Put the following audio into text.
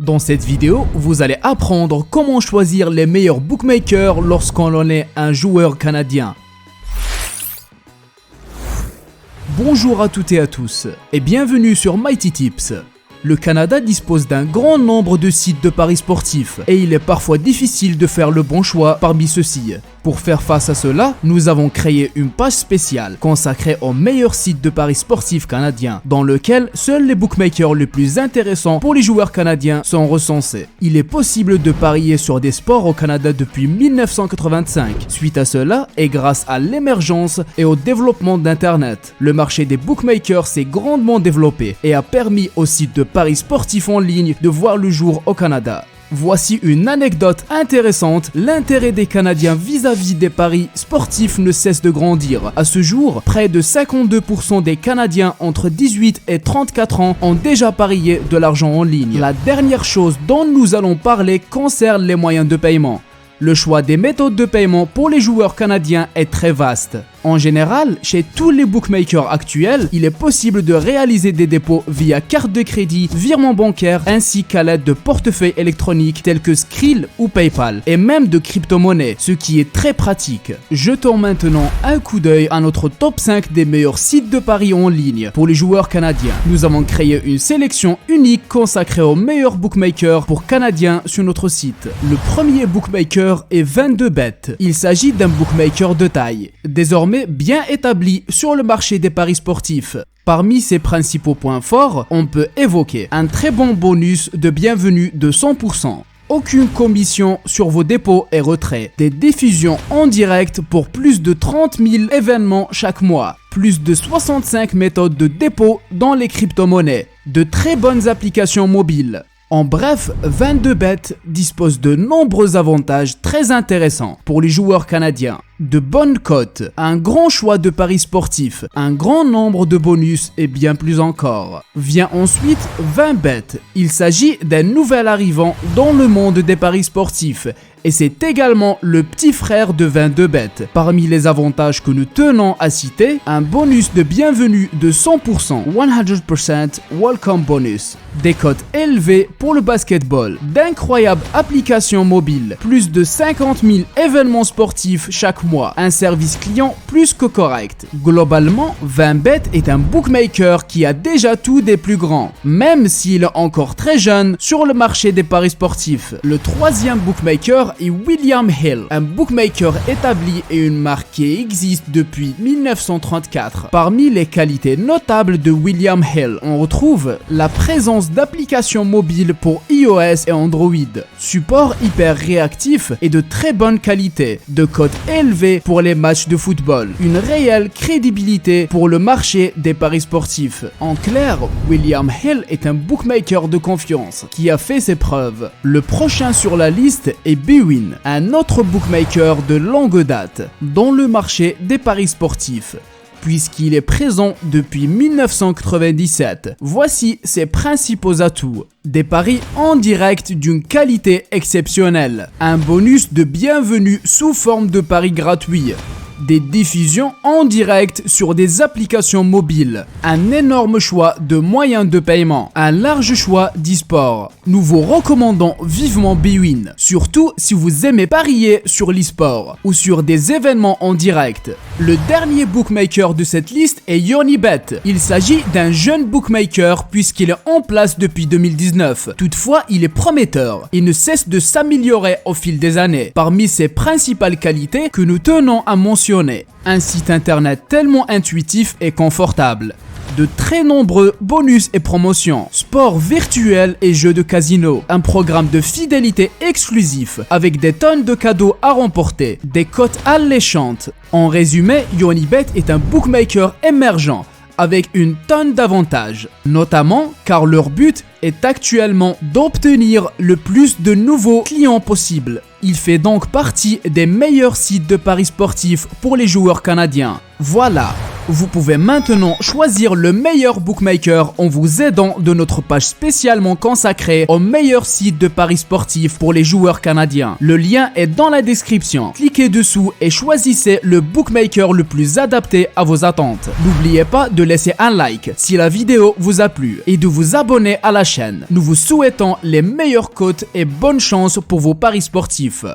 Dans cette vidéo, vous allez apprendre comment choisir les meilleurs bookmakers lorsqu'on est un joueur canadien. Bonjour à toutes et à tous et bienvenue sur Mighty Tips. Le Canada dispose d'un grand nombre de sites de paris sportifs et il est parfois difficile de faire le bon choix parmi ceux-ci. Pour faire face à cela, nous avons créé une page spéciale consacrée aux meilleurs sites de paris sportifs canadiens, dans lequel seuls les bookmakers les plus intéressants pour les joueurs canadiens sont recensés. Il est possible de parier sur des sports au Canada depuis 1985. Suite à cela, et grâce à l'émergence et au développement d'Internet, le marché des bookmakers s'est grandement développé et a permis aux sites de paris sportifs en ligne de voir le jour au Canada. Voici une anecdote intéressante, l'intérêt des Canadiens vis-à-vis des paris sportifs ne cesse de grandir. À ce jour, près de 52% des Canadiens entre 18 et 34 ans ont déjà parié de l'argent en ligne. La dernière chose dont nous allons parler concerne les moyens de paiement. Le choix des méthodes de paiement pour les joueurs canadiens est très vaste. En général, chez tous les bookmakers actuels, il est possible de réaliser des dépôts via carte de crédit, virement bancaire, ainsi qu'à l'aide de portefeuilles électroniques tels que Skrill ou PayPal, et même de crypto-monnaies, ce qui est très pratique. Jetons maintenant un coup d'œil à notre top 5 des meilleurs sites de paris en ligne pour les joueurs canadiens. Nous avons créé une sélection unique consacrée aux meilleurs bookmakers pour Canadiens sur notre site. Le premier bookmaker est 22bet. Il s'agit d'un bookmaker de taille, désormais bien établi sur le marché des paris sportifs. Parmi ses principaux points forts, on peut évoquer un très bon bonus de bienvenue de 100%. Aucune commission sur vos dépôts et retraits. Des diffusions en direct pour plus de 30 000 événements chaque mois. Plus de 65 méthodes de dépôt dans les crypto-monnaies. De très bonnes applications mobiles. En bref, 22bet dispose de nombreux avantages très intéressants pour les joueurs canadiens. De bonnes cotes, un grand choix de paris sportifs, un grand nombre de bonus et bien plus encore. Vient ensuite 20bet. Il s'agit d'un nouvel arrivant dans le monde des paris sportifs et c'est également le petit frère de 22bet. Parmi les avantages que nous tenons à citer, un bonus de bienvenue de 100%, 100% welcome bonus, des cotes élevées pour le basketball, d'incroyables applications mobiles, plus de 50 000 événements sportifs chaque mois, un service client plus que correct. Globalement, 20bet est un bookmaker qui a déjà tout des plus grands, même s'il est encore très jeune sur le marché des paris sportifs. Le troisième bookmaker est William Hill, un bookmaker établi et une marque qui existe depuis 1934. Parmi les qualités notables de William Hill, on retrouve la présence d'applications mobiles pour iOS et Android, support hyper réactif et de très bonne qualité, de cotes élevées pour les matchs de football, une réelle crédibilité pour le marché des paris sportifs. En clair, William Hill est un bookmaker de confiance qui a fait ses preuves. Le prochain sur la liste est Bwin, un autre bookmaker de longue date dans le marché des paris sportifs, puisqu'il est présent depuis 1997. Voici ses principaux atouts. Des paris en direct d'une qualité exceptionnelle, un bonus de bienvenue sous forme de paris gratuits, des diffusions en direct sur des applications mobiles, un énorme choix de moyens de paiement, un large choix d'e-sport. Nous vous recommandons vivement Bwin, surtout si vous aimez parier sur l'e-sport ou sur des événements en direct. Le dernier bookmaker de cette liste est YoniBet. Il s'agit d'un jeune bookmaker puisqu'il est en place depuis 2019. Toutefois, il est prometteur et ne cesse de s'améliorer au fil des années. Parmi ses principales qualités que nous tenons à mentionner, un site internet tellement intuitif et confortable, de très nombreux bonus et promotions, sport virtuel et jeux de casino, un programme de fidélité exclusif avec des tonnes de cadeaux à remporter, des cotes alléchantes. En résumé, YoniBet est un bookmaker émergent avec une tonne d'avantages, notamment car leur but est actuellement d'obtenir le plus de nouveaux clients possible. Il fait donc partie des meilleurs sites de paris sportifs pour les joueurs canadiens. Voilà, Vous pouvez maintenant choisir le meilleur bookmaker en vous aidant de notre page spécialement consacrée aux meilleurs sites de paris sportifs pour les joueurs canadiens. Le lien est dans la description. Cliquez dessous et choisissez le bookmaker le plus adapté à vos attentes. N'oubliez pas de laisser un like si la vidéo vous a plu et de vous abonner à la chaîne. Nous vous souhaitons les meilleures cotes et bonne chance pour vos paris sportifs.